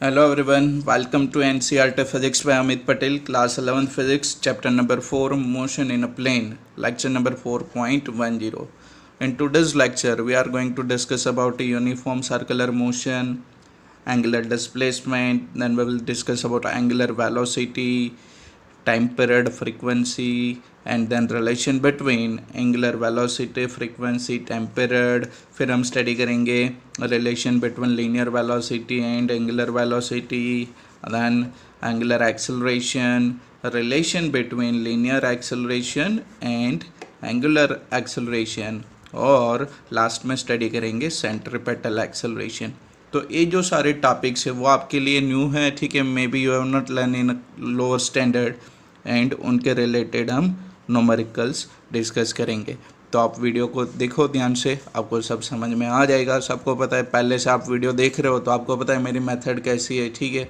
Hello everyone, welcome to NCERT Physics by Amit Patel, class 11 Physics, chapter number 4, Motion in a Plane, lecture number 4.10. In today's lecture, we are going to discuss about a uniform circular motion, angular displacement, then we will discuss about angular velocity, time period, frequency, and then relation between angular velocity, frequency, time period. फिर हम study करेंगे relation between linear velocity and angular velocity, then angular acceleration, relation between linear acceleration and angular acceleration, और last में study करेंगे centripetal acceleration. तो ये जो सारे टॉपिक्स है वो आपके लिए न्यू है, ठीक है. May be you have not learn in lower standard and उनके रिलेटेड हम न्यूमेरिकल्स डिस्कस करेंगे. तो आप वीडियो को देखो ध्यान से, आपको सब समझ में आ जाएगा. सबको पता है, पहले से आप वीडियो देख रहे हो तो आपको पता है मेरी मेथड कैसी है, ठीक है.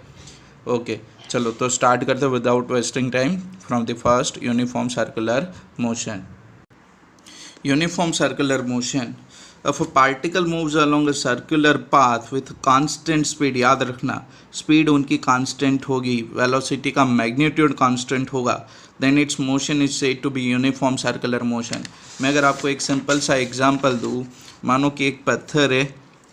ओके चलो तो स्टार्ट करते without wasting time from the first uniform circular motion. Uniform circular motion, if a particle moves along a circular path with constant speed, याद रखना स्पीड उनकी कांस्टेंट होगी, वेलोसिटी का मैग्नीट्यूड कांस्टेंट होगा, then its motion is said to be uniform circular motion. मैं अगर आपको एक सिंपल सा एग्जांपल दूँ, मानो कि एक पत्थर है,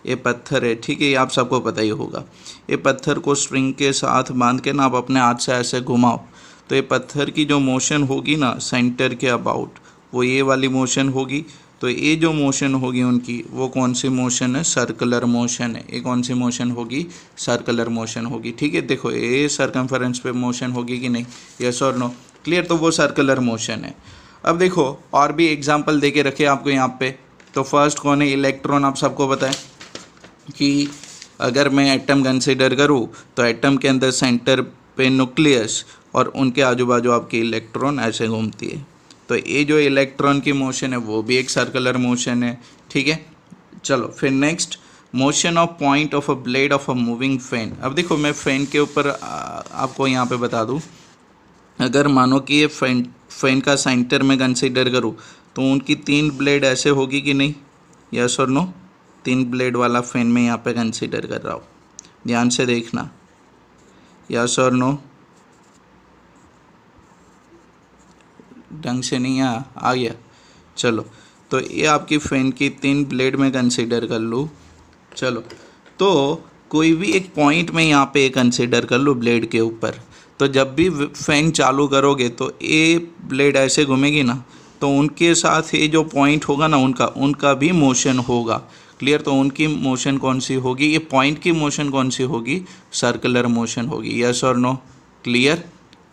ये पत्थर है, ठीक है, ये आप सबको पता ही होगा. ये पत्थर को स्ट्रिंग के साथ बांध के ना आप अपने हाथ से ऐसे घुमाओ तो ये पत्थर की जो मोशन होगी ना सेंटर के अबाउट, वो ये वाली मोशन होगी. तो ये जो मोशन होगी उनकी, वो कौन सी मोशन है? सर्कुलर मोशन है. ये कौन सी मोशन होगी? सर्कुलर मोशन होगी, ठीक है. देखो ये सर्कमफरेंस पे मोशन होगी कि नहीं, यस और नो, क्लियर. तो वो सर्कुलर मोशन है. अब देखो और भी एग्जांपल दे के रखे आपको यहाँ पे. तो फर्स्ट कौन है? इलेक्ट्रॉन. आप सबको पता है कि अगर मैं एटम कंसिडर करूँ तो एटम के अंदर सेंटर पे न्यूक्लियस और उनके आजू बाजू आपकी इलेक्ट्रॉन ऐसे घूमती है. तो ये जो इलेक्ट्रॉन की मोशन है वो भी एक सर्कुलर मोशन है, ठीक है. चलो फिर next, motion of point of a blade of a moving fan. अब देखो मैं फैन के ऊपर आपको यहाँ पे बता दूँ, अगर मानो कि ये फैन का सेंटर में कंसीडर करूँ तो उनकी 3 ब्लेड ऐसे होगी कि नहीं, यस और नो. 3 ब्लेड वाला फैन में यहाँ पे कंसीडर कर रहा हूँ, ध्यान से देखना, यस और नो. ढंग से नहीं आ गया. चलो तो ये आपकी फैन की 3 ब्लेड में कंसीडर कर लूँ. चलो तो कोई भी एक पॉइंट में यहाँ पे कंसीडर कर लूँ ब्लेड के ऊपर. तो जब भी फैन चालू करोगे तो ये ब्लेड ऐसे घूमेगी ना, तो उनके साथ ये जो पॉइंट होगा ना उनका भी मोशन होगा, क्लियर. तो उनकी मोशन कौन सी होगी? ये पॉइंट की मोशन कौन सी होगी? सर्कुलर मोशन होगी, यस और नो, क्लियर.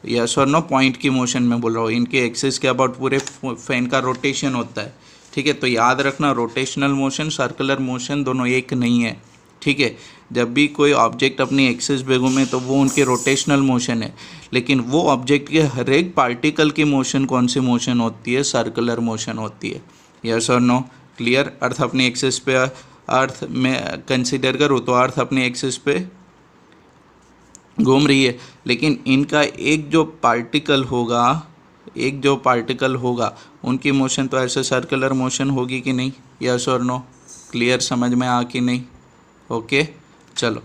यस और नो, पॉइंट की मोशन में बोल रहा हूँ. इनके एक्सिस के अबाउट पूरे फैन का रोटेशन होता है, ठीक है. तो याद रखना रोटेशनल मोशन सर्कुलर मोशन दोनों एक नहीं है, ठीक है. जब भी कोई ऑब्जेक्ट अपनी एक्सिस पे घूमे तो वो उनके रोटेशनल मोशन है, लेकिन वो ऑब्जेक्ट के हर एक पार्टिकल की मोशन कौन सी मोशन होती है? सर्कुलर मोशन होती है, यस और नो, क्लियर. अर्थ अपनी एक्सिस पे, अर्थ में कंसिडर करूँ तो अर्थ अपनी एक्सिस पे घूम रही है, लेकिन इनका एक जो पार्टिकल होगा उनकी मोशन तो ऐसे सर्कुलर मोशन होगी कि नहीं, यस और नो, क्लियर. समझ में आ कि नहीं? ओके चलो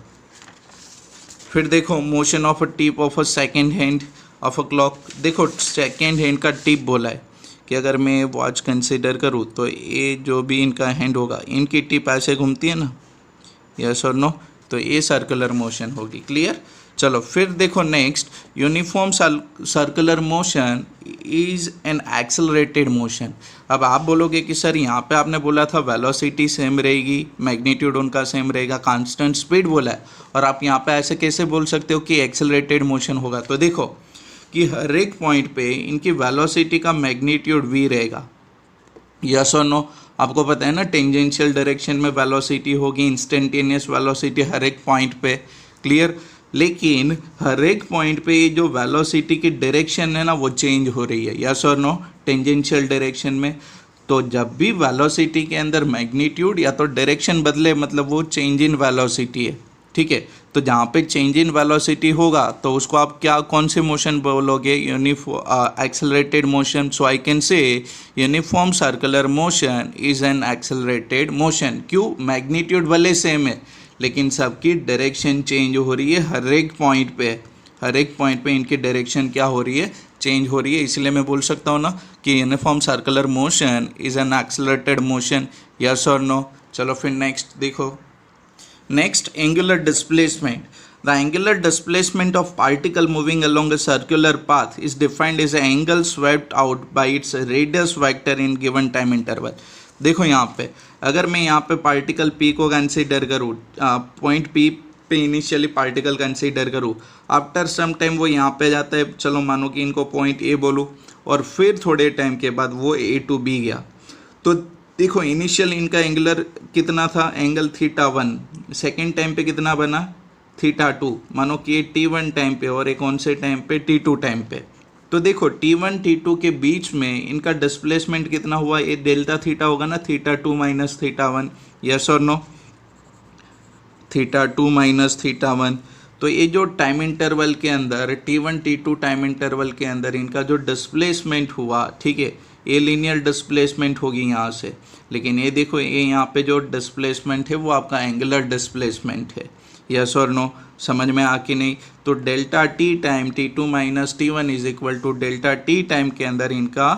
फिर देखो, motion of a tip of a second hand of a clock. देखो सेकेंड हैंड का टिप बोला है कि अगर मैं वॉच कंसिडर करूँ तो ये जो भी इनका हैंड होगा, इनकी टिप ऐसे घूमती है ना, यस और नो. तो ये सर्कुलर मोशन होगी, क्लियर. चलो फिर देखो next, uniform circular motion is an accelerated motion. अब आप बोलोगे कि सर यहाँ पे आपने बोला था वेलोसिटी सेम रहेगी, मैग्नीट्यूड उनका सेम रहेगा, कांस्टेंट स्पीड बोला है, और आप यहाँ पे ऐसे कैसे बोल सकते हो कि एक्सेलरेटेड मोशन होगा? तो देखो कि हर एक पॉइंट पे इनकी वेलोसिटी का मैग्नीट्यूड v रहेगा, यस और नो. आपको पता है ना टेंजेंशियल डायरेक्शन में वेलोसिटी होगी, इंस्टेंटेनियस वेलोसिटी हर एक पॉइंट पे, क्लियर. लेकिन हर एक पॉइंट पे ये जो वेलोसिटी की डायरेक्शन है ना वो चेंज हो रही है, यस और नो, टेंजेंशियल डायरेक्शन में. तो जब भी वेलोसिटी के अंदर मैग्नीट्यूड या तो डायरेक्शन बदले, मतलब वो चेंज इन वेलोसिटी है, ठीक है. तो जहाँ पे चेंज इन वेलोसिटी होगा तो उसको आप क्या, कौन से मोशन बोलोगे? Accelerated motion. So I can say uniform circular motion is an accelerated motion. क्यों? मैग्नीट्यूड भले सेम है लेकिन सबकी डायरेक्शन चेंज हो रही है हर एक पॉइंट पे इनकी डायरेक्शन क्या हो रही है, चेंज हो रही है। इसलिए मैं बोल सकता हूँ ना कि uniform circular motion is an accelerated motion, yes और नो। चलो फिर नेक्स्ट देखो, next angular displacement. The angular displacement of particle moving along a circular path is defined as an angle swept out by its radius vector in given time interval। देखो यहाँ पे अगर मैं यहाँ पे पार्टिकल P को consider करूँ, point P पे इनिशियली पार्टिकल कंसीडर करूँ, आफ्टर सम टाइम वो यहाँ पे जाता है, चलो मानो कि इनको पॉइंट A बोलूँ, और फिर थोड़े टाइम के बाद वो A to B गया, तो देखो इनिशियल इनका एंगुलर कितना था, एंगल θ1, सेकेंड टाइम पे कितना बना θ2, मानो कि ये T1 टाइम पे और एक कौन से टाइम पे, T2 टाइम पे। तो देखो T1 T2 के बीच में इनका डिस्प्लेसमेंट कितना हुआ, ये डेल्टा थीटा होगा ना, θ2 माइनस θ1, यस और नो, θ2 माइनस θ1। तो ये जो टाइम इंटरवल के अंदर T1 T2 टाइम इंटरवल के अंदर इनका जो डिस्प्लेसमेंट हुआ, ठीक है, ये लीनियर डिस्प्लेसमेंट होगी यहाँ से, लेकिन ये देखो ये यहाँ पे जो डिस्प्लेसमेंट है वो आपका एंगुलर डिस्प्लेसमेंट है, यस और नो, समझ में आ कि नहीं। तो delta t time T2 minus T1 is equal to delta t time के अंदर इनका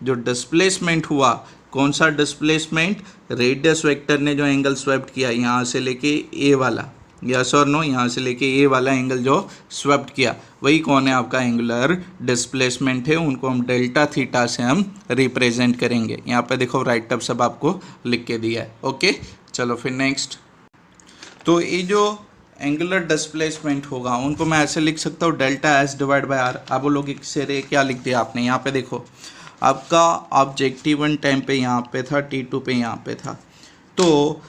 जो डिस्प्लेसमेंट हुआ, कौन सा डिस्प्लेसमेंट, रेडियस वेक्टर ने जो एंगल स्वेप्ट किया यहाँ से लेके ए वाला, यस और नो, यहाँ से लेके ए वाला एंगल जो स्वेप्ट किया वही कौन है, आपका एंगुलर डिस्प्लेसमेंट है। उनको हम डेल्टा थीटा से हम रिप्रेजेंट करेंगे। यहाँ पे देखो राइट अप सब आपको लिख के दिया है, ओके। चलो फिर नेक्स्ट, तो ये जो एंगुलर डिस्प्लेसमेंट होगा उनको मैं ऐसे लिख सकता हूँ delta S divide by r. आप बोलोगे कि रे क्या लिख दिया आपने, यहाँ पे देखो आपका ऑब्जेक्ट T1 टाइम पे यहाँ पे था, T2 पे यहाँ पे था, तो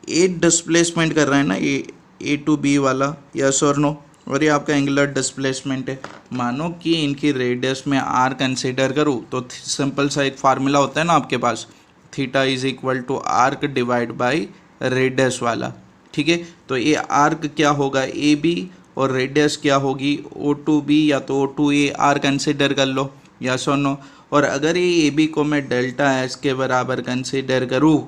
ये डिस्प्लेसमेंट कर रहा है ना ये ए टू बी वाला, यस और नो, और ये आपका एंगुलर डिस्प्लेसमेंट है। मानो कि इनकी रेडियस में आर कंसीडर करूँ तो सिंपल सा एक फार्मूला होता है ना आपके पास, theta is equal to arc divide by radius वाला, ठीक है। तो ये आर्क क्या होगा, ए बी, और रेडियस क्या होगी ओ टू बी या तो O to A, r consider कर लो, यस और नो। और अगर ये ए बी को मैं डेल्टा एस के बराबर कंसिडर करूँ,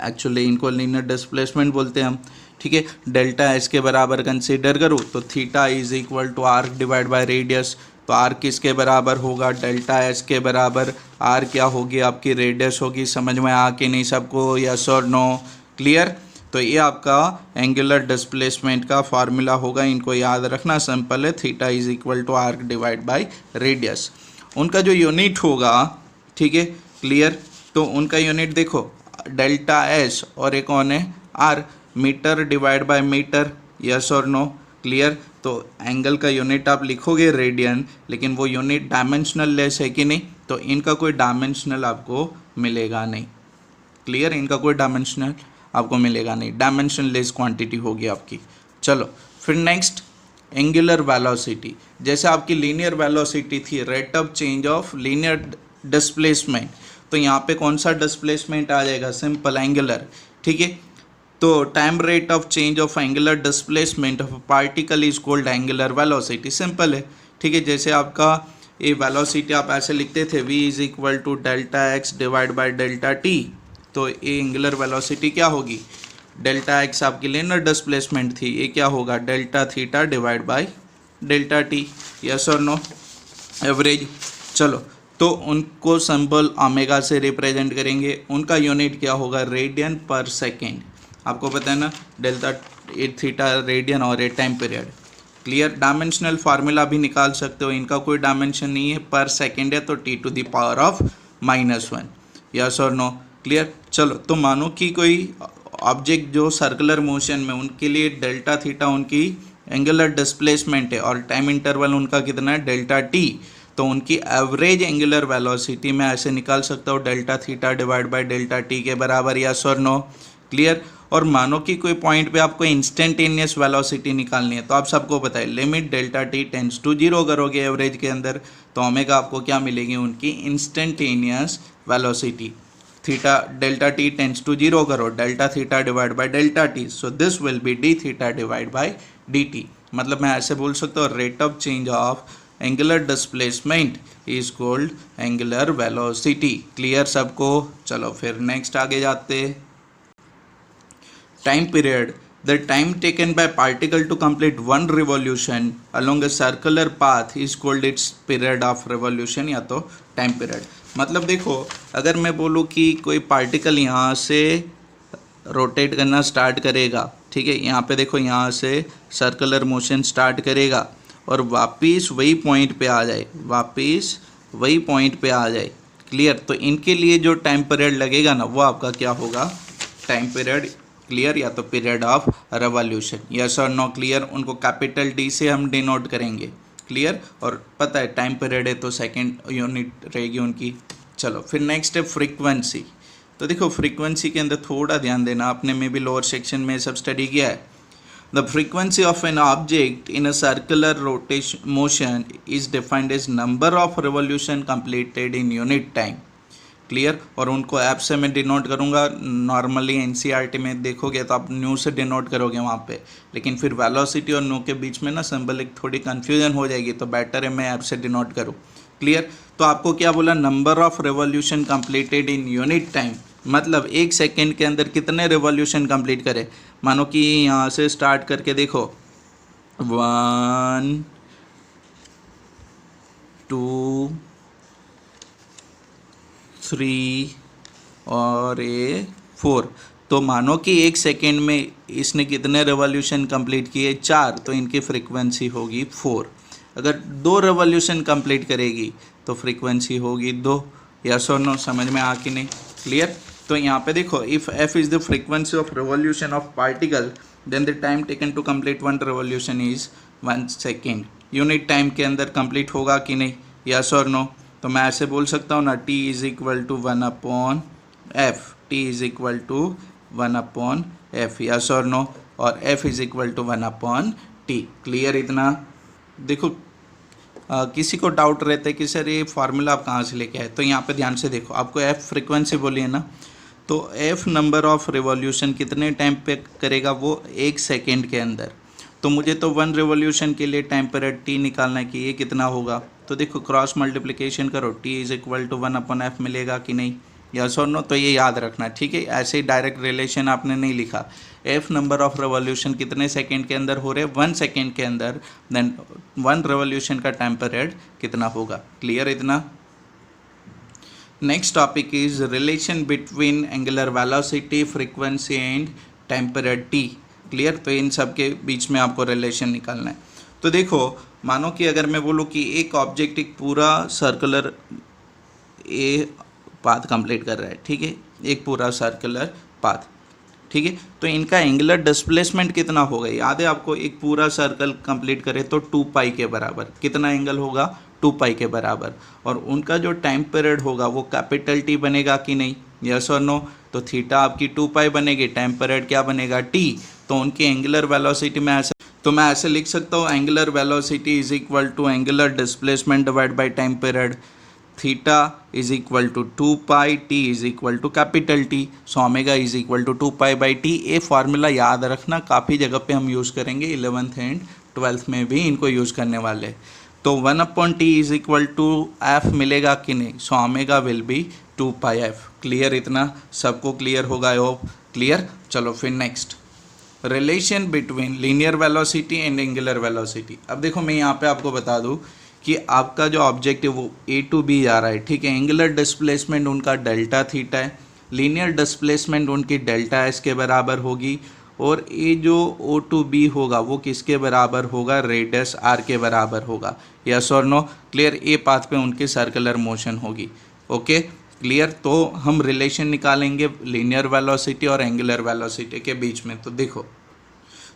एक्चुअली इनको लीनियर डिस्प्लेसमेंट बोलते हैं हम, ठीक है, डेल्टा एस के बराबर कंसिडर करूँ तो theta is equal to arc divide by radius. तो आर किसके बराबर होगा, डेल्टा एस के बराबर, आर क्या होगी आपकी रेडियस होगी। समझ में आ के नहीं सबको, यस और नो, क्लियर। तो ये आपका एंगुलर डिस्प्लेसमेंट का फार्मूला होगा, इनको याद रखना, सिंपल है, theta is equal to arc divide by radius. उनका जो यूनिट होगा, ठीक है, क्लियर, तो उनका यूनिट देखो डेल्टा एस और एक कौन है r, metre divide by metre, yes और नो, क्लियर। तो एंगल का यूनिट आप लिखोगे रेडियन, लेकिन वो यूनिट डायमेंशनल लेस है कि नहीं, तो इनका कोई डायमेंशनल आपको मिलेगा नहीं, क्लियर, इनका कोई डायमेंशनल आपको मिलेगा नहीं, डायमेंशन लेस क्वांटिटी होगी आपकी। चलो फिर नेक्स्ट, एंगुलर वेलोसिटी। जैसे आपकी लीनियर वेलोसिटी थी, rate of change of linear displacement, तो यहाँ पे कौन सा डिस्प्लेसमेंट आ जाएगा, सिंपल एंगुलर, ठीक है। तो time rate of change of angular displacement of particle is called angular velocity, simple है, ठीक है। जैसे आपका ये वेलोसिटी आप ऐसे लिखते थे, v is equal to delta x divide by delta T, तो ये एंगुलर वेलोसिटी क्या होगी, डेल्टा एक्स आपकी लीनियर डिस्प्लेसमेंट थी, ये क्या होगा delta theta divide by delta T, yes और नो, एवरेज। चलो तो उनको सिंबल ओमेगा से रिप्रेजेंट करेंगे, उनका यूनिट क्या होगा, रेडियन पर सेकेंड, आपको पता है ना, डेल्टा ए थीटा रेडियन और ए time period, clear. Dimensional formula भी निकाल सकते हो, इनका कोई डायमेंशन नहीं है, पर सेकेंड है तो T to the power of -1, yes और नो, क्लियर। चलो तो मानो कि कोई ऑब्जेक्ट जो सर्कुलर मोशन में, उनके लिए डेल्टा थीटा उनकी एंगुलर डिस्प्लेसमेंट है और टाइम इंटरवल उनका कितना है डेल्टा टी, तो उनकी एवरेज एंगुलर वेलोसिटी मैं ऐसे निकाल सकता हूँ delta theta divide by delta T के बराबर, यस और नो, क्लियर। और मानो कि कोई पॉइंट पे आपको इंस्टेंटेनियस वेलोसिटी निकालनी है, तो आप सबको पता है limit delta T tends to 0 करोगे एवरेज के अंदर, तो ओमेगा आपको क्या मिलेगी, उनकी instantaneous velocity. Theta delta T tends to 0 करो, delta theta divide by delta t, so this will be d theta divide by d t. मतलब मैं ऐसे बोल सकता हूँ rate of change of angular displacement is called angular velocity, clear सबको। चलो फिर नेक्स्ट आगे जाते, time period, the time taken by particle to complete one revolution along a circular path is called its period of revolution या तो time period। मतलब देखो, अगर मैं बोलूँ कि कोई पार्टिकल यहाँ से रोटेट करना स्टार्ट करेगा, ठीक है, यहाँ पे देखो, यहाँ से सर्कुलर मोशन स्टार्ट करेगा और वापस वही पॉइंट पे आ जाए, वापस वही पॉइंट पे आ जाए, क्लियर। तो इनके लिए जो टाइम पीरियड लगेगा ना, वो आपका क्या होगा, टाइम पीरियड, क्लियर, या तो पीरियड ऑफ रेवोल्यूशन। यस और नो, क्लियर। उनको कैपिटल डी से हम डिनोट करेंगे, क्लियर। और पता है टाइम पीरियड है तो सेकेंड यूनिट रहेगी उनकी। चलो फिर नेक्स्ट है फ्रीक्वेंसी। तो देखो फ्रीक्वेंसी के अंदर थोड़ा ध्यान देना, आपने मे बी लोअर सेक्शन में सब स्टडी किया है। The frequency of an object in a circular rotation motion is defined as number of revolution completed in unit time, clear. और उनको ऐप से मैं डिनोट करूँगा, नॉर्मली एनसीईआरटी में देखोगे तो आप न्यू से डिनोट करोगे वहाँ पे, लेकिन फिर वेलोसिटी और न्यू के बीच में ना सिंबलिक थोड़ी कन्फ्यूजन हो जाएगी, तो बेटर है मैं ऐप से डिनोट करूँ, क्लियर। तो आपको क्या बोला, number of revolution completed in unit time, मतलब एक सेकेंड के अंदर कितने रिवोल्यूशन कंप्लीट करे। मानो कि यहाँ से स्टार्ट करके देखो 1 2 3 और ये 4, तो मानो कि एक सेकेंड में इसने कितने रेवोल्यूशन कंप्लीट किए, 4, तो इनकी फ्रीक्वेंसी होगी 4। अगर 2 रेवोल्यूशन कंप्लीट करेगी तो फ्रीक्वेंसी होगी 2। यस और नो, समझ में आ कि नहीं, क्लियर। तो यहाँ पे देखो, if f is the frequency of revolution of particle then the time taken to complete 1 revolution is 1 second. Unit time के अंदर कंप्लीट होगा कि नहीं, यस और नो। तो मैं ऐसे बोल सकता हूँ ना, t is equal to 1/f, t is equal to 1/f, yes और नो, और f is equal to 1/t, clear. इतना देखो, किसी को डाउट रहता है कि सर ये फार्मूला आप कहाँ से लेके आए, तो यहाँ पे ध्यान से देखो, आपको f फ्रीक्वेंसी बोली है ना, तो f नंबर ऑफ रिवॉल्यूशन कितने टाइम पे करेगा, वो 1 सेकेंड के अंदर। तो मुझे तो 1 रिवॉल्यूशन के लिए टाइम पीरियड t निकालना है कि ये कितना होगा। तो देखो क्रॉस मल्टीप्लिकेशन करो, t is equal to 1/f मिलेगा कि नहीं, यस और नो। तो ये याद रखना, ठीक है। ऐसे ही डायरेक्ट रिलेशन आपने नहीं लिखा, f नंबर ऑफ रेवोल्यूशन कितने सेकेंड के अंदर हो रहे, 1 सेकेंड के अंदर, देन 1 रेवोल्यूशन का टाइम पीरियड कितना होगा, क्लियर। इतना। Next topic is relation between angular velocity, frequency and time period t, clear. तो इन सब के बीच में आपको रिलेशन निकालना है। तो देखो, मानो कि अगर मैं बोलूँ कि एक ऑब्जेक्ट एक पूरा सर्कुलर ए पाथ कंप्लीट कर रहा है, ठीक है, एक पूरा सर्कुलर पाथ, ठीक है, तो इनका एंगुलर डिस्प्लेसमेंट कितना होगा, याद है आपको, एक पूरा सर्कल कंप्लीट करे तो 2 पाई के बराबर, कितना एंगल होगा, 2 पाई के बराबर। और उनका जो टाइम पीरियड होगा वो कैपिटल टी बनेगा कि नहीं, यस और नो। तो थीटा आपकी 2 पाई बनेगी, टाइम पीरियड क्या बनेगा, टी। तो उनकी एंगुलर वेलोसिटी में ऐसे लिख सकता हूँ, angular velocity is equal to angular displacement divide by time period, theta is equal to 2 pi, t is equal to capital T, so omega is equal to 2 pi by t. ये formula याद रखना, काफ़ी जगह पे हम use करेंगे, 11th and 12th में भी इनको यूज़ करने वाले। तो 1/t is equal to F मिलेगा कि नहीं, so omega will be 2 pi F, clear. इतना सबको क्लियर होगा, आई होप, क्लियर। चलो फिर next, relation between linear velocity and angular velocity. अब देखो मैं यहाँ पे आपको बता दूँ कि आपका जो ऑब्जेक्ट है वो A to B जा रहा है, ठीक है। एंगुलर डिस्प्लेसमेंट उनका डेल्टा थीटा है, लीनियर डिस्प्लेसमेंट उनकी डेल्टा एस के बराबर होगी, और ये जो O to B होगा वो किसके बराबर होगा, रेडियस r के बराबर होगा, यस और नो, क्लियर। ए पाथ पे उनकी सर्कुलर मोशन होगी, ओके, क्लियर। तो हम रिलेशन निकालेंगे लीनियर वेलोसिटी और एंगुलर वेलोसिटी के बीच में।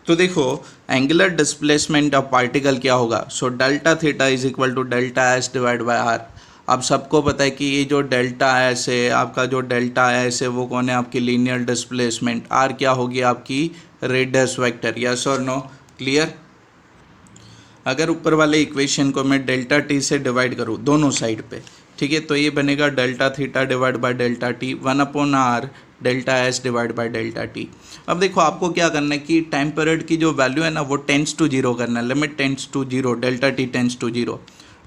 तो देखो एंगुलर डिस्प्लेसमेंट ऑफ पार्टिकल क्या होगा, so delta theta is equal to delta S divide by r. अब सबको पता है कि ये जो डेल्टा एस है, आपका जो डेल्टा एस है वो कौन है, आपकी लीनियर डिस्प्लेसमेंट, आर क्या होगी, आपकी रेडियस वेक्टर, यस और नो, क्लियर। अगर ऊपर वाले इक्वेशन को मैं डेल्टा टी से डिवाइड करूँ दोनों साइड पे, ठीक है, तो ये बनेगा delta theta divide by delta T, 1/r delta S divide by delta T. अब देखो आपको क्या करना है कि टाइम पीरियड की जो वैल्यू है ना वो टेंस टू 0 करना है, limit tends to 0, delta T tends to 0,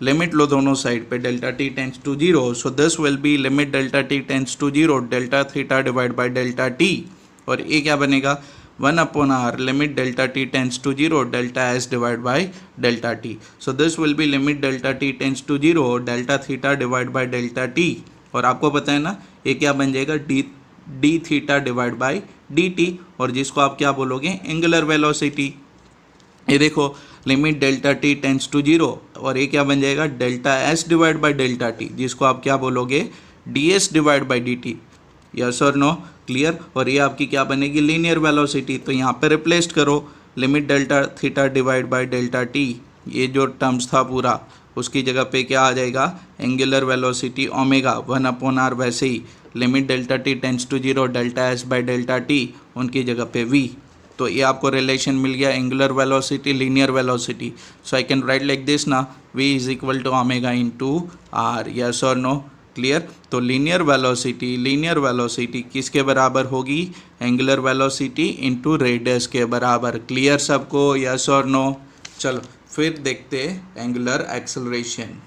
limit लो दोनों साइड पे, delta T tends to 0, so this will be limit delta T tends to 0 delta theta divide by delta t, और ये क्या बनेगा 1 upon r limit delta t tends to 0 delta s divided by delta t. So this will be limit delta t tends to 0 delta theta divided by delta t. और आपको पता है ना ये क्या बन जाएगा d theta divided by dt, और जिसको आप क्या बोलोगे एंगुलर वेलोसिटी. ये देखो limit delta T tends to 0 और ये क्या बन जाएगा delta S divide by delta t, जिसको आप क्या बोलोगे d s divide by D t. Yes और नो, क्लियर. और ये आपकी क्या बनेगी लीनियर वेलोसिटी. तो यहाँ पे रिप्लेस करो limit delta theta divide by delta T, ये जो टर्म्स था पूरा उसकी जगह पे क्या आ जाएगा angular velocity omega 1 upon r. वैसे ही limit delta T tends to 0 delta S by delta t, उनकी जगह पे वी. तो ये आपको रिलेशन मिल गया angular velocity linear velocity. So I can write like this ना, v is equal to omega into r. Yes और नो, क्लियर. तो लिनियर वेलोसिटी किसके बराबर होगी एंगुलर वेलोसिटी इनटू रेडियस के बराबर. क्लियर सबको, यस और नो. चलो फिर देखते angular acceleration.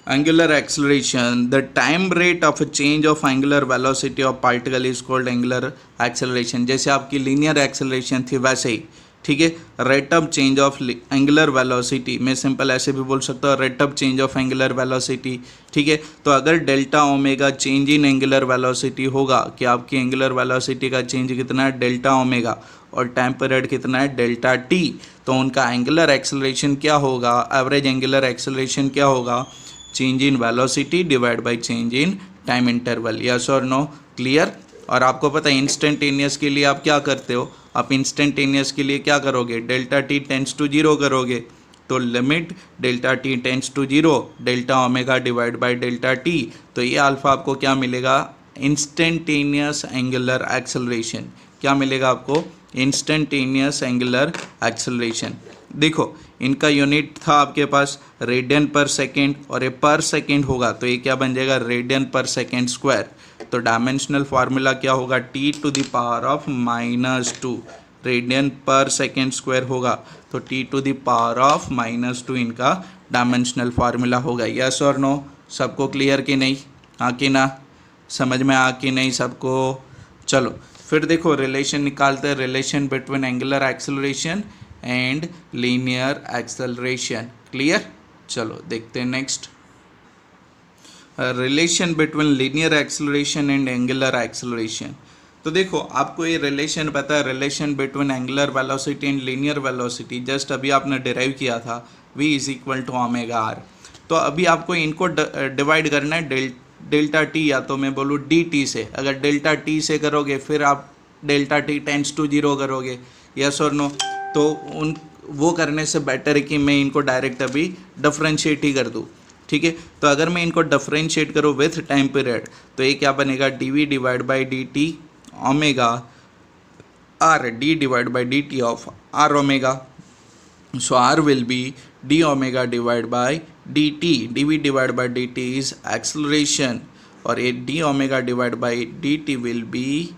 Angular acceleration, the time rate of a change of angular velocity of particle is called angular acceleration. जैसे आपकी linear acceleration थी वैसे ही, ठीक है. Rate of change of angular velocity, मैं सिंपल ऐसे भी बोल सकता हूँ rate of change of angular velocity, ठीक है. तो अगर delta omega change in angular velocity होगा कि आपकी एंगुलर वेलोसिटी का चेंज कितना है डेल्टा ओमेगा और टाइम पीरियड कितना है डेल्टा टी, तो उनका एंगुलर एक्सेलरेशन क्या होगा, एवरेज एंगुलर एक्सेलरेशन क्या होगा change in velocity divide by change in time interval. Yes और नो, क्लियर. और आपको पता है इंस्टेंटेनियस के लिए आप क्या करते हो, आप इंस्टेंटेनियस के लिए क्या करोगे डेल्टा टी टेंस टू 0 करोगे. तो limit delta T tends to 0 delta omega divide by delta T, तो ये अल्फा आपको क्या मिलेगा इंस्टेंटेनियस एंगुलर एक्सेलरेशन. क्या मिलेगा आपको इंस्टेंटेनियस एंगुलर एक्सेलरेशन. देखो इनका यूनिट था आपके पास रेडियन पर सेकेंड और ये पर सेकेंड होगा, तो ये क्या बन जाएगा रेडियन पर सेकेंड स्क्वायर. तो डायमेंशनल फार्मूला क्या होगा T to the power of -2 radian पर सेकेंड स्क्वायर होगा, तो T to the power of -2 इनका डायमेंशनल फार्मूला होगा. यस और नो, सबको क्लियर कि नहीं, हाँ कि ना, समझ में आ कि नहीं सबको. चलो फिर देखो रिलेशन निकालते हैं, relation between angular acceleration and linear acceleration. Clear. चलो देखते हैं next relation between linear acceleration and angular acceleration. तो देखो आपको ये रिलेशन पता है, relation between angular velocity and linear velocity just अभी आपने डिराइव किया था v is equal to omega R. तो अभी आपको इनको डिवाइड करना है डेल्टा टी या तो मैं बोलूँ डी टी से. अगर डेल्टा टी से करोगे फिर आप डेल्टा टी टेंस टू 0 करोगे. यस और नो. तो उन वो करने से बेटर है कि मैं इनको डायरेक्ट अभी डिफरेंशिएट ही कर दूँ, ठीक है. तो अगर मैं इनको डिफरेंशिएट करूँ विथ टाइम पीरियड, तो ये क्या बनेगा d v divide by D t omega r d divide by D t of r omega. So r will be d omega divide by D t. D v divide by D t is acceleration और ये d omega divide by D t will be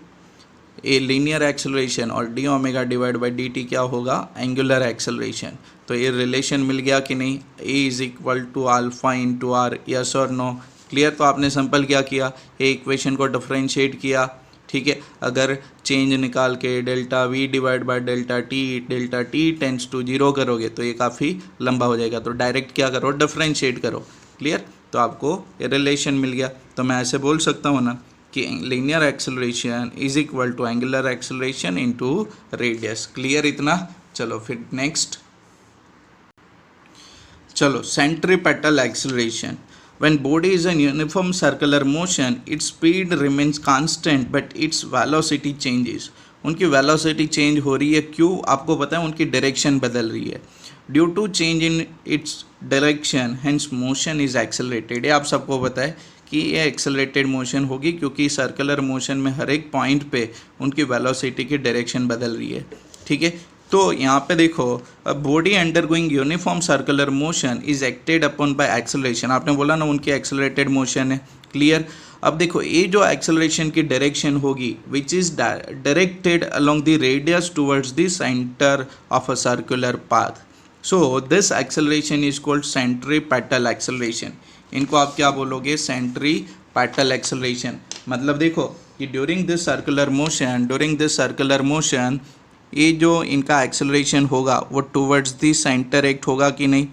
a linear acceleration और d omega divide by D t क्या होगा angular acceleration. तो ये relation मिल गया कि नहीं, a is equal to alpha into r. Yes और नो, क्लियर. तो आपने सिंपल क्या किया, ए इक्वेशन को डिफरेंशिएट किया, ठीक है. अगर चेंज निकाल के delta V divide by delta T tends to 0 करोगे तो ये काफ़ी लंबा हो जाएगा. तो डायरेक्ट क्या करो डिफरेंशिएट करो. क्लियर. तो आपको ये रिलेशन मिल गया. तो मैं ऐसे बोल सकता हूँ ना कि linear acceleration is equal to angular acceleration into radius. Clear इतना. चलो फिर नेक्स्ट. चलो centripetal acceleration. When body is in uniform circular motion, its speed remains constant but its velocity changes. उनकी वेलोसिटी चेंज हो रही है, क्यों आपको पता है उनकी डायरेक्शन बदल रही है. Due to change in its direction hence motion is accelerated. ये आप सबको पता है कि ये एक्सेलरेटेड मोशन होगी क्योंकि सर्कुलर मोशन में हर एक पॉइंट पे उनकी वेलोसिटी की डायरेक्शन बदल रही है, ठीक है. तो यहाँ पे देखो body undergoing uniform circular motion is acted upon bye acceleration. आपने बोला ना उनकी एक्सेलरेटेड मोशन है. क्लियर. अब देखो ये जो एक्सेलरेशन की डायरेक्शन होगी which is directed along the radius towards the centre of a circular path. So this acceleration is called centripetal acceleration. इनको आप क्या बोलोगे सेंट्रीपेटल एक्सेलरेशन. मतलब देखो कि ड्यूरिंग दिस सर्कुलर मोशन ये जो इनका एक्सेलरेशन होगा वो टूवर्ड्स दी सेंटर एक्ट होगा कि नहीं,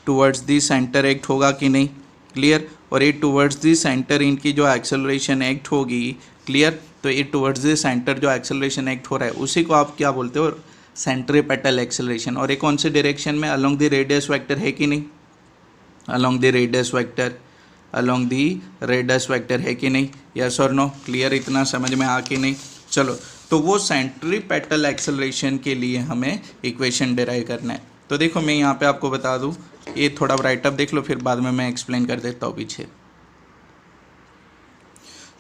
टूवर्ड्स दी सेंटर एक्ट होगा कि नहीं, क्लियर। और ये टूवर्ड्स दी सेंटर इनकी जो एक्सेलरेशन एक्ट होगी, क्लियर। तो ये टूवर्ड्स दी सेंटर जो एक्सेलरेशन एक्ट हो रहा है उसी को आप क्या बोलते हो, सेंट्रीपेटल एक्सेलरेशन। और ये कौन से डायरेक्शन में, अलोंग द रेडियस वेक्टर है कि नहीं, अलोंग द रेडियस वेक्टर है कि नहीं, यस और नो, क्लियर। इतना समझ में आ कि नहीं। चलो, तो वो सेंट्रीपेटल एक्सेलरेशन के लिए हमें इक्वेशन डिराइव करना है। तो देखो मैं यहाँ पे आपको बता दूँ, ये थोड़ा राइटअप देख लो, फिर बाद में मैं एक्सप्लेन कर देता हूँ पीछे।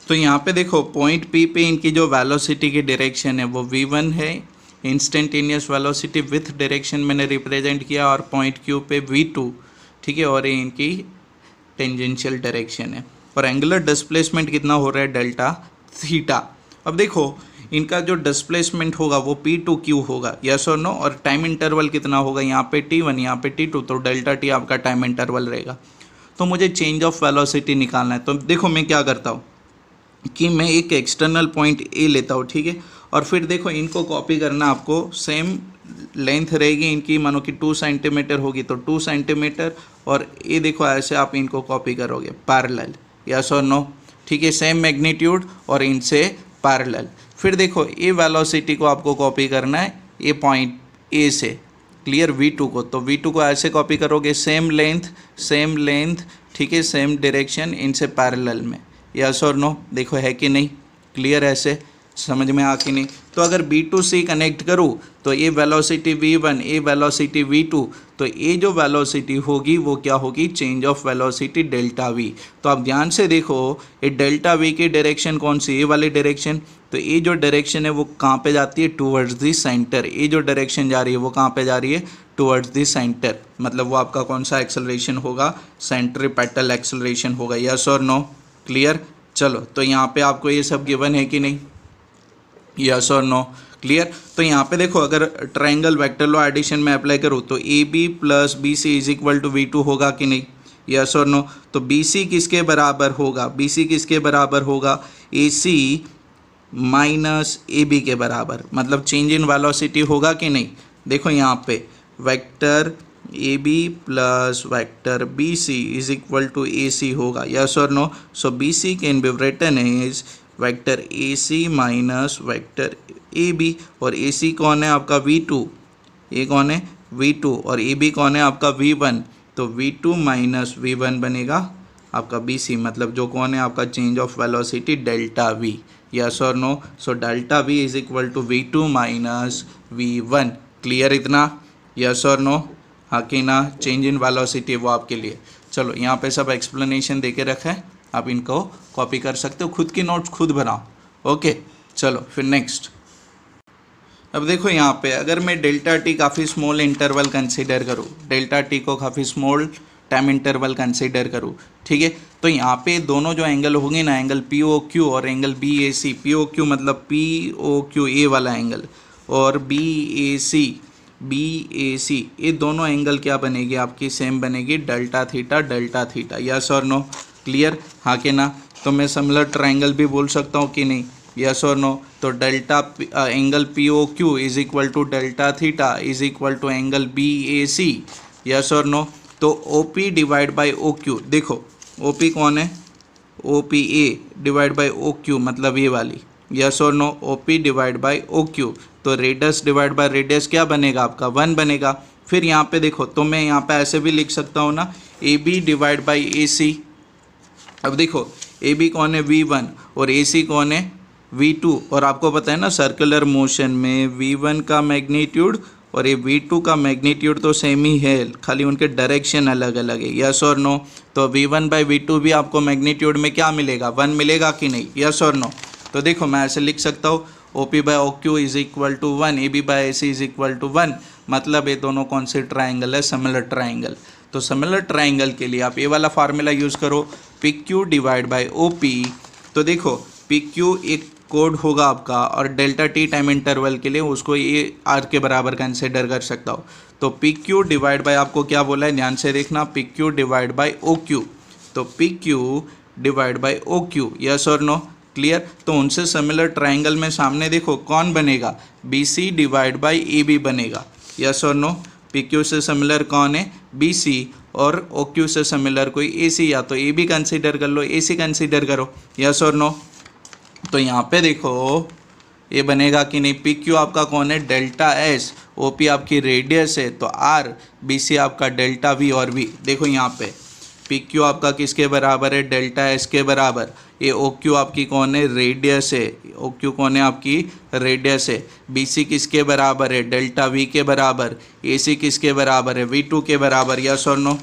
तो यहाँ पे देखो पॉइंट P पे इनकी जो वेलोसिटी की डायरेक्शन है वो v1 है, इंस्टेंटेनियस वेलोसिटी विथ डायरेक्शन मैंने रिप्रेजेंट किया, और पॉइंट Q पे v2, ठीक है, और ये इनकी टेंजेंशियल डायरेक्शन है। और एंगुलर डिस्प्लेसमेंट कितना हो रहा है, डेल्टा थीटा। अब देखो इनका जो डिस्प्लेसमेंट होगा वो P2Q होगा, यस और नो। और टाइम इंटरवल कितना होगा, यहाँ पे T1, यहाँ पे T2, तो डेल्टा T आपका टाइम इंटरवल रहेगा। तो मुझे चेंज ऑफ वेलोसिटी निकालना है। तो देखो मैं क्या करता हूँ कि मैं एक एक्सटर्नल पॉइंट ए लेता हूँ, ठीक है, और फिर देखो इनको कॉपी करना, आपको सेम लेंथ रहेगी इनकी, मानो कि 2 सेंटीमीटर होगी तो 2 सेंटीमीटर, और ये देखो ऐसे आप इनको कॉपी करोगे पैरेलल, यस और नो, ठीक है, सेम मैग्नीट्यूड और इनसे पैरेलल। फिर देखो ये वेलोसिटी को आपको कॉपी करना है ये पॉइंट ए से, क्लियर, V2 को। तो V2 को ऐसे कॉपी करोगे, सेम लेंथ, ठीक है, सेम डायरेक्शन, इनसे पैरेलल में, यस और नो, देखो है कि नहीं, क्लियर, ऐसे समझ में आ कि नहीं। तो अगर B2 से कनेक्ट करूँ तो ये वेलोसिटी V1, ये वेलोसिटी V2, तो ये जो वेलोसिटी होगी वो क्या होगी, change of velocity delta V। तो आप ध्यान से देखो ये डेल्टा V की डायरेक्शन कौन सी, ये वाली डायरेक्शन। तो ये जो डायरेक्शन है वो कहाँ पे जाती है, टूवर्ड्स दी सेंटर। ये जो डायरेक्शन जा रही है वो कहाँ पे जा रही है, टूवर्ड्स दी सेंटर। मतलब वो आपका कौन सा एक्सेलरेशन होगा, सेंट्रीपेटल एक्सेलरेशन होगा, यस और नो, क्लियर। चलो, तो यहाँ पे आपको ये सब गिवन है कि नहीं, यस और नो, क्लियर। तो यहाँ पे देखो अगर ट्रायंगल वेक्टर लॉ एडिशन में अप्लाई करूँ तो AB plus BC is equal to V2 होगा कि नहीं, यस और नो। तो BC किसके बराबर होगा, BC किसके बराबर होगा, AC माइनस AB के बराबर, मतलब चेंज इन वेलोसिटी होगा कि नहीं। देखो यहाँ पे vector AB plus vector BC is equal to AC होगा, यस और no. So BC can be written as vector AC minus vector AB, और AC कौन है आपका V2, ये कौन है V2, और AB कौन है आपका V1, तो V2 माइनस V1 बनेगा आपका BC, मतलब जो कौन है आपका change of velocity delta V, yes और no. So delta V is equal to V2 minus V1, clear इतना, यस और नो, हाँ कि ना। चेंज इन वेलोसिटी वो आपके लिए। चलो यहाँ पे सब एक्सप्लेनेशन दे के रखा है, आप इनको कॉपी कर सकते हो, खुद की नोट्स खुद बनाओ, ओके। चलो फिर नेक्स्ट। अब देखो यहाँ पे अगर मैं डेल्टा टी काफ़ी स्मॉल इंटरवल कंसीडर करूँ, डेल्टा टी को काफ़ी स्मॉल टाइम इंटरवल कंसीडर करूँ, ठीक है, तो यहाँ पे दोनों जो एंगल होंगे ना, एंगल POQ और एंगल BAC, POQ मतलब POQ ए वाला एंगल, और BAC, ये दोनों एंगल क्या बनेगी आपकी, सेम बनेगी, डेल्टा थीटा, यस और नो, क्लियर, हाँ कि ना। तो मैं सिमिलर ट्रायंगल भी बोल सकता हूँ कि नहीं, यस और नो। तो delta angle POQ is equal to delta theta is equal to angle BAC, yes और नो। तो OP डिवाइड बाय OQ, देखो OP कौन है, OPA डिवाइड बाय OQ, मतलब ये वाली, यस और no, OP divide by OQ। तो रेडियस डिवाइड बाय रेडियस क्या बनेगा आपका, 1 बनेगा। फिर यहाँ पे देखो, तो मैं यहाँ पे ऐसे भी लिख सकता हूँ ना, AB डिवाइड बाई AC। अब देखो AB कौन है, V1, और AC कौन है, V2। और आपको पता है ना सर्कुलर मोशन में V1 का मैग्नीट्यूड और ये V2 का मैग्नीट्यूड तो सेम ही है, खाली उनके डायरेक्शन अलग अलग है, यस और नो। तो V1 बाई V2 भी आपको मैग्नीट्यूड में क्या मिलेगा, 1 मिलेगा कि नहीं, यस और नो। तो देखो मैं ऐसे लिख सकता हूँ OP by OQ is equal to 1, AB by AC is equal to 1, मतलब ये दोनों कौन से ट्राइंगल है, सिमिलर ट्राइंगल। तो सिमिलर ट्राइंगल के लिए आप ये वाला फार्मूला यूज़ करो, PQ डिवाइड बाय OP। तो देखो PQ एक कोड होगा आपका, और डेल्टा टी टाइम इंटरवल के लिए उसको ये R के बराबर कंसिडर कर सकता हो। तो PQ डिवाइड बाय, आपको क्या बोला है ध्यान से देखना, PQ डिवाइड बाय OQ। तो PQ divide by OQ, yes और नो, क्लियर। तो उनसे सिमिलर ट्राइंगल में सामने देखो कौन बनेगा, B C divide by A B बनेगा, यस और नो। पी क्यू से सिमिलर कौन है, बी सी, और ओ क्यू से सिमिलर कोई ए सी, या तो ए बी कंसिडर कर लो, ए सी कंसिडर करो, यस और नो। तो यहाँ पे देखो ये बनेगा कि नहीं, पी क्यू आपका कौन है, डेल्टा एस, ओ पी आपकी रेडियस है तो आर, बी सी आपका डेल्टा वी और वी। देखो यहाँ पे पी क्यू आपका किसके बराबर है, डेल्टा एस के बराबर। ये ओ क्यू आपकी कौन है, रेडियस है, ओ क्यू कौन है आपकी, रेडियस है। बी सी किसके बराबर है, डेल्टा वी के बराबर। ए सी किसके बराबर है, वी टू के बराबर, यस और नो।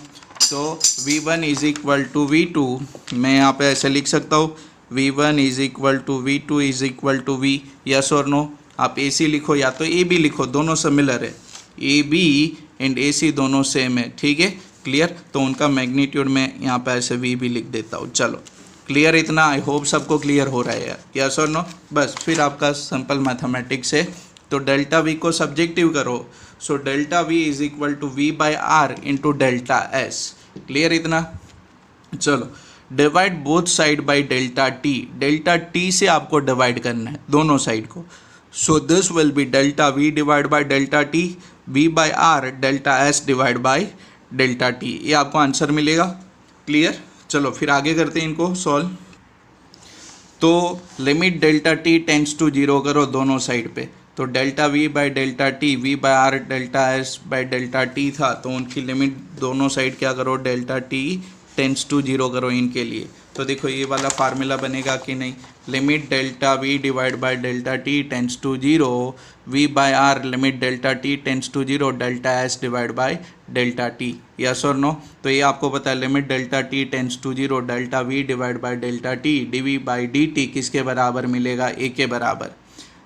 तो V one is equal to V two, मैं यहाँ पे ऐसे लिख सकता हूँ, V one is equal to V two is equal to V, yes और नो। आप ए सी लिखो या तो ए बी लिखो, दोनों सिमिलर है, ए बी एंड ए सी दोनों सेम है, ठीक है, क्लियर। तो उनका मैग्नीट्यूड में यहाँ पे ऐसे वी भी लिख देता हूँ। चलो क्लियर इतना, आई होप सबको क्लियर हो रहा है यार, यस और नो। बस फिर आपका सिंपल मैथमेटिक्स है, तो डेल्टा वी को सब्जेक्टिव करो, so delta V is equal to V by R into delta S, clear इतना। चलो divide both side by delta T से आपको डिवाइड करना है दोनों साइड को, so this will be delta V divide by delta T, V by R delta S divide by delta T, ये आपको आंसर मिलेगा, क्लियर। चलो फिर आगे करते हैं इनको सॉल्व। तो limit delta T tends to zero करो दोनों साइड पे, तो delta V by delta T, V by R delta S by delta T था, तो उनकी लिमिट दोनों साइड क्या करो, delta T tends to zero करो इनके लिए। तो देखो ये वाला फार्मूला बनेगा कि नहीं, limit delta V divide by delta T tends to zero, V by R limit delta T tends to zero, delta S divide by delta T, yes और नो। तो ये आपको पता है limit delta T tends to zero, delta V divide by delta T D V by D T किसके बराबर मिलेगा, A के बराबर।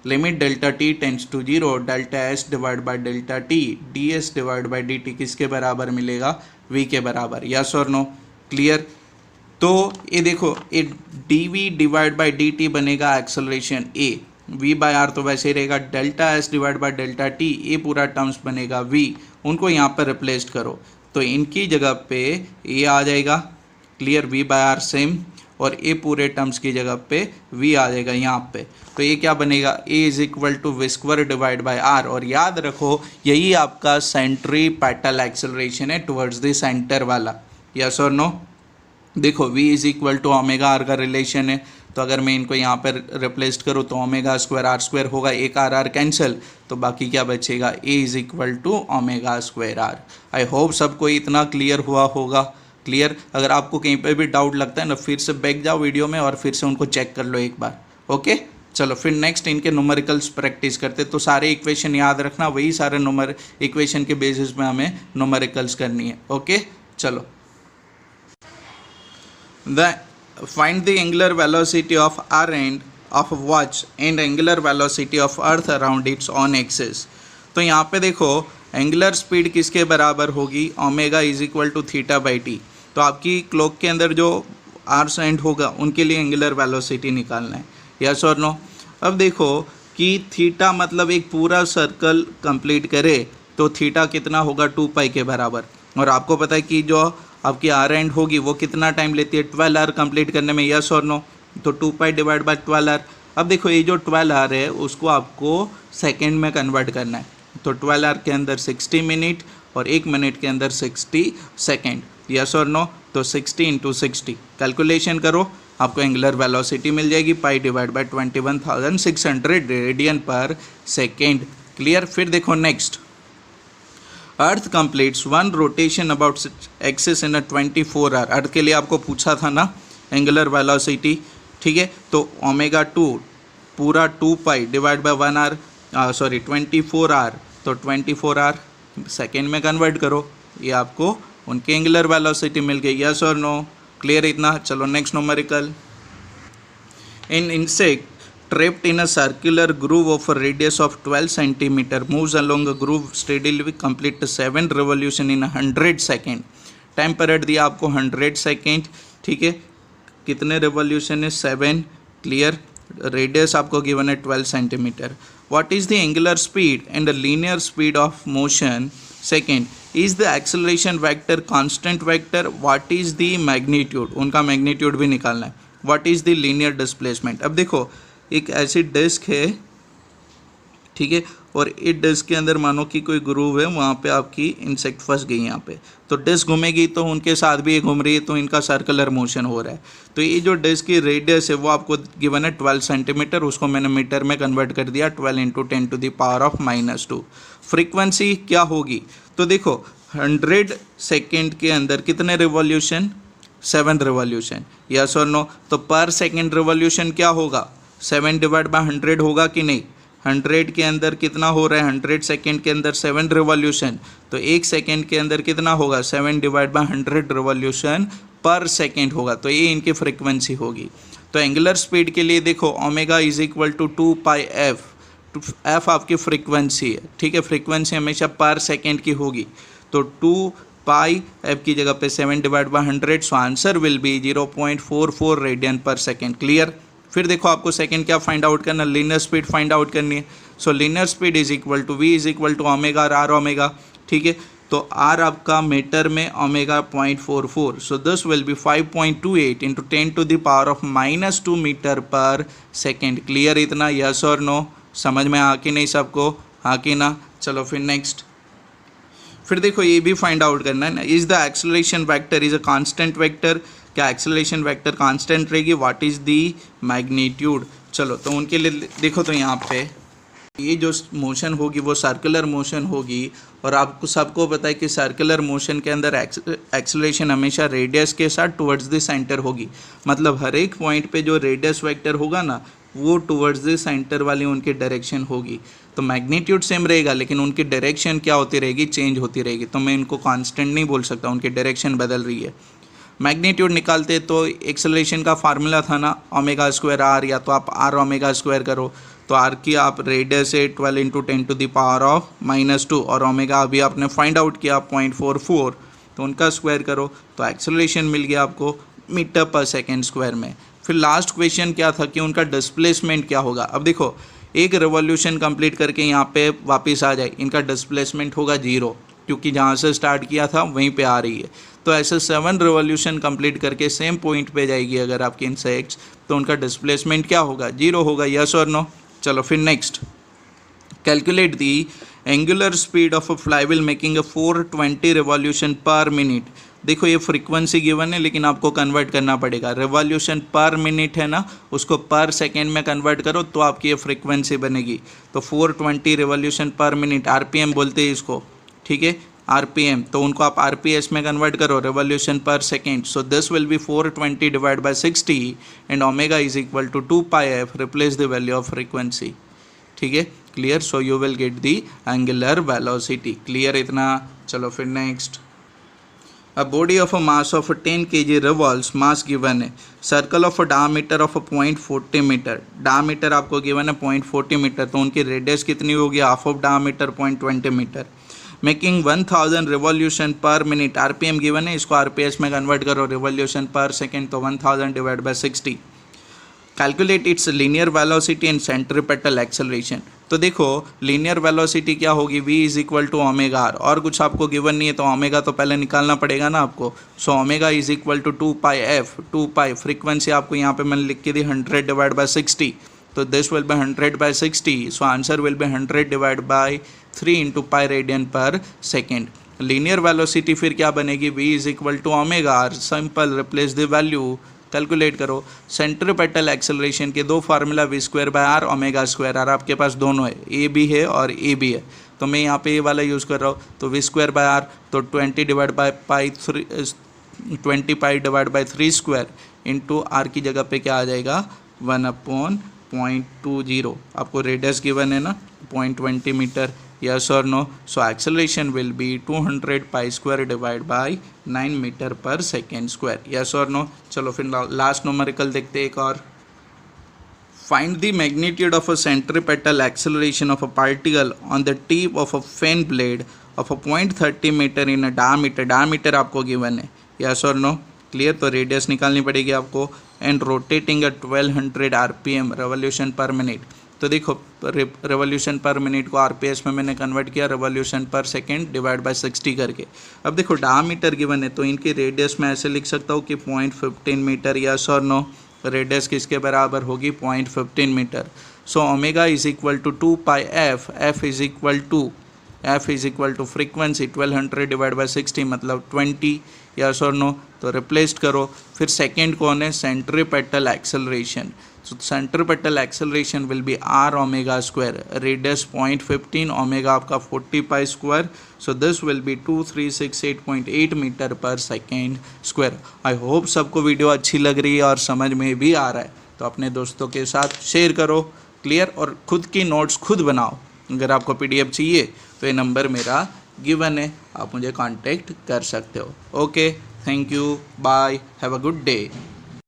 Limit delta T tends to zero, delta S divide by delta T D s divide by D T किसके बराबर मिलेगा, we के बराबर, यस और नो, क्लियर। तो ये देखो ये d v divide by D t बनेगा acceleration a, v by r तो वैसे ही रहेगा, delta S divide by delta T ये पूरा टर्म्स बनेगा वी, उनको यहाँ पर रिप्लेस करो, तो इनकी जगह पे ये आ जाएगा, clear, V by R same, और ए पूरे टर्म्स की जगह पे वी आ जाएगा यहाँ पे। तो ये क्या बनेगा, a is equal to v square divide by r, और याद रखो यही आपका सेंट्रीपेटल एक्सेलरेशन है टुवर्ड्स द सेंटर वाला, यस और नो। देखो v is equal to omega r का रिलेशन है, तो अगर मैं इनको यहाँ पर रिप्लेस करूँ तो ओमेगा स्क्वायर आर स्क्वायर होगा, एक आर आर कैंसिल, तो बाकी क्या बचेगा, a is equal to omega square R. I hope सबको इतना क्लियर हुआ होगा, क्लियर। अगर आपको कहीं पर भी डाउट लगता है ना, फिर से बैक जाओ वीडियो में और फिर से उनको चेक कर लो एक बार, ओके। चलो फिर नेक्स्ट इनके न्यूमेरिकल्स प्रैक्टिस करते, तो सारे इक्वेशन याद रखना, वही सारे इक्वेशन के बेसिस में हमें न्यूमेरिकल्स करनी है, ओके। चलो find the angular velocity of r end of watch and angular velocity of earth around its own axis। तो यहाँ पे देखो एंगुलर स्पीड किसके बराबर होगी, omega is equal to theta by T. तो आपकी क्लॉक के अंदर जो आर्स एंड होगा उनके लिए एंगुलर वेलोसिटी निकालना है, यस और नो। अब देखो कि थीटा मतलब एक पूरा सर्कल कंप्लीट करे तो थीटा कितना होगा, 2 पाई के बराबर, और आपको पता है कि जो आपकी आर एंड होगी वो कितना टाइम लेती है, 12 आवर कंप्लीट करने में, यस और नो। तो 2 पाई डिवाइड बाई 12 आवर। अब देखो ये जो 12 आवर है उसको आपको सेकंड में कन्वर्ट करना है, तो 12 आवर के अंदर 60 मिनट और 1 मिनट के अंदर 60 सेकेंड, यस और नो। तो 60 इंटू 60 कैलकुलेशन करो, आपको एंगुलर वेलोसिटी मिल जाएगी, पाई डिवाइड बाई 21,600 रेडियन पर सेकेंड, क्लियर। फिर देखो next, earth completes one rotation about axis in a 24 hour. Earth के लिए आपको पूछा था ना एंगुलर वेलोसिटी, ठीक है। तो ओमेगा 2 पूरा 2 pi divide by 1 hour, 24 hour, तो 24 आवर सेकेंड में कन्वर्ट करो, ये आपको उनकी एंगुलर वेलोसिटी मिल गई, यस और नो, क्लियर इतना। चलो next numerical, in insect trapped in a circular groove of a radius of 12 centimeter moves along a groove steadily complete 7 revolution in 100 second। Time period दिया आपको 100 सेकेंड, ठीक है। कितने revolution है, 7, क्लियर। रेडियस आपको given है 12 centimetre. What is the angular speed and the linear speed of motion, second. Is the acceleration vector constant vector, what is the magnitude, उनका magnitude भी निकालना है। What is the linear displacement. अब देखो एक ऐसी डिस्क है, ठीक है, और इस डिस्क के अंदर मानो कि कोई ग्रूव है, वहाँ पे आपकी इंसेक्ट फंस गई यहाँ पे, तो डिस्क घूमेगी तो उनके साथ भी ये घूम रही है, तो इनका सर्कुलर मोशन हो रहा है। तो ये जो डिस्क की रेडियस है वो आपको गिवन है 12 सेंटीमीटर, उसको मैंने मीटर में कन्वर्ट कर दिया 12 into 10 to the power of -2। Frequency क्या होगी, तो देखो 100 सेकेंड के अंदर कितने रिवॉल्यूशन, 7 रिवॉल्यूशन, यस और नो। तो पर सेकेंड रिवॉल्यूशन क्या होगा, 7 डिवाइड बाय 100 होगा कि नहीं। 100 के अंदर कितना हो रहा है, 100 सेकेंड के अंदर 7 रिवॉल्यूशन, तो 1 सेकेंड के अंदर कितना होगा, 7 divide by 100 revolution per second होगा। तो ये इनकी फ्रीक्वेंसी होगी। तो एंगुलर स्पीड के लिए देखो omega is equal to 2πf, F आपकी फ्रीक्वेंसी है, ठीक है, फ्रीक्वेंसी हमेशा पर सेकेंड की होगी। तो 2πf की जगह पे 7 divide by 100, so answer will be 0.44 radian पर सेकेंड। क्लियर। फिर देखो आपको सेकंड क्या फाइंड आउट करना, लीनियर स्पीड फाइंड आउट करनी है। So linear speed is equal to V is equal to omega R omega, ठीक है। तो आर आपका मीटर में, omega 0.44, so this will be 5.28 into 10 to the power of -2 metre per second. Clear इतना, yes और no, समझ में आ कि नहीं सबको, हाँ कि ना। चलो फिर नेक्स्ट, फिर देखो ये भी फाइंड आउट करना है ना, is the acceleration vector is a constant vector, क्या एक्सेलरेशन वेक्टर कांस्टेंट रहेगी, व्हाट इज़ दी मैग्नीट्यूड। चलो तो उनके लिए देखो, तो यहाँ पे ये जो मोशन होगी वो सर्कुलर मोशन होगी, और आपको सबको पता है कि सर्कुलर मोशन के अंदर एक्सेलरेशन हमेशा रेडियस के साथ टुवर्ड्स द सेंटर होगी। मतलब हर एक पॉइंट पे जो रेडियस वेक्टर होगा ना, वो टुवर्ड्स द सेंटर वाली उनकी डायरेक्शन होगी। तो मैग्नीट्यूड सेम रहेगा, लेकिन उनकी डायरेक्शन क्या होती रहेगी, चेंज होती रहेगी। तो मैं इनको कांस्टेंट नहीं बोल सकता, उनकी डायरेक्शन बदल रही है। मैग्नीट्यूड निकालते तो एक्सेलरेशन का फार्मूला था ना ओमेगा स्क्वायर आर, या तो आप आर ओमेगा स्क्वायर करो, तो आर की आप रेडियस है 12 into 10 to the power of -2, और ओमेगा अभी आपने फाइंड आउट किया 0.44, तो उनका स्क्वायर करो तो एक्सेलरेशन मिल गया आपको मीटर पर सेकेंड स्क्वायर में। फिर लास्ट क्वेश्चन क्या था कि उनका डिस्प्लेसमेंट क्या होगा। अब देखो एक रिवॉल्यूशन कंप्लीट करके यहाँ पे वापस आ जाए, इनका डिस्प्लेसमेंट होगा 0, क्योंकि जहाँ से स्टार्ट किया था वहीं पे आ रही है। तो ऐसे 7 रिवॉल्यूशन कंप्लीट करके सेम पॉइंट पे जाएगी अगर आपकी इंसेक्ट्स, तो उनका डिस्प्लेसमेंट क्या होगा, 0 होगा, यस और नो। चलो फिर next, calculate the angular speed of a flywheel making 420 revolution per minute. देखो ये फ्रीक्वेंसी गिवन है, लेकिन आपको कन्वर्ट करना पड़ेगा। रिवॉल्यूशन पर मिनट है ना, उसको पर सेकेंड में कन्वर्ट करो तो आपकी ये फ्रीक्वेंसी बनेगी। तो 420 रिवॉल्यूशन पर मिनट, आरपीएम बोलते हैं इसको, ठीक है, आरपीएम। तो उनको आप आरपीएस में कन्वर्ट करो, revolution per second. So this will be 420 divide by 60 and omega is equal to 2πf, replace the value of frequency, ठीक है। Clear. So you will get the angular velocity. Clear इतना। चलो फिर next, A body of a mass of 10 kg revolves, mass given है, circle of a diameter of a 0.40 metre, diameter आपको given है 0.40 metre, तो उनकी रेडियस कितनी होगी, half of diameter 0.20 metre, making 1000 revolution per minute, RPM given है, इसको RPS में कन्वर्ट करो, रिवॉल्यूशन पर सेकेंड, तो 1000 divide by 60। Calculate its linear velocity and centripetal acceleration. तो देखो लीनियर वेलोसिटी क्या होगी, v is equal to omega R, और कुछ आपको गिवन नहीं है तो ओमेगा तो पहले निकालना पड़ेगा ना आपको। So omega is equal to 2πf, 2π frequency आपको यहाँ पे मैंने लिख के दी 100 डिवाइड बाय 60, तो this will be 100 by 60, so answer will be 100 divide by 3 into pi radian पर सेकेंड। लीनियर वेलोसिटी फिर क्या बनेगी, v is equal to omega R, simple replace the value, calculate करो। सेंट्रीपेटल एक्सेलरेशन के दो formula, V square by R, omega square R, आपके पास दोनों है, ए भी है और ए भी है, तो मैं यहाँ पे ये वाला यूज़ कर रहा हूँ। तो वी स्क्वायर बाय आर, तो 20 divide by pi 20 pi divide by 3 square into R की जगह पे क्या आ जाएगा 1/0.20, आपको रेडियस गिवन है ना 0.20 metre, yes or no. So acceleration will be 200 pi square divided by 9 meter per second square, yes or no. चलो फिर लास्ट न्यूमेरिकल देखते हैं एक और। Find the magnitude of a centripetal acceleration of a particle on the tip of a fan blade of a 0.30 meter in a diameter, diameter आपको given है, yes or no. Clear. तो radius निकालनी पड़ेगी आपको, and rotating a 1200 rpm revolution पर minute. तो देखो revolution पर मिनट को आरपीएस में मैंने कन्वर्ट किया, रेवोल्यूशन पर सेकेंड डिवाइड बाय 60 करके। अब देखो डायमीटर गिवन है, तो इनकी रेडियस में ऐसे लिख सकता हूँ कि 0.15 मीटर, यस और नो। रेडियस किसके बराबर होगी 0.15 metre. So omega is equal to 2 pi F, F is equal to frequency 1200 divide by 60 मतलब 20, यस और नो। तो रिप्लेस करो। फिर सेकेंड कौन है, centripetal acceleration. So centripetal acceleration will be r omega square, radius 0.15, omega आपका 40 pi square. So this will be 2368.8 meter per second square. I hope सबको video अच्छी लग रही है और समझ में भी आ रहा है। तो अपने दोस्तों के साथ शेयर करो, क्लियर, और खुद की नोट्स खुद बनाओ। अगर आपको PDF चाहिए तो ये नंबर मेरा गिवन है, आप मुझे कांटेक्ट कर सकते हो। Okay, thank you, bye, have a good day.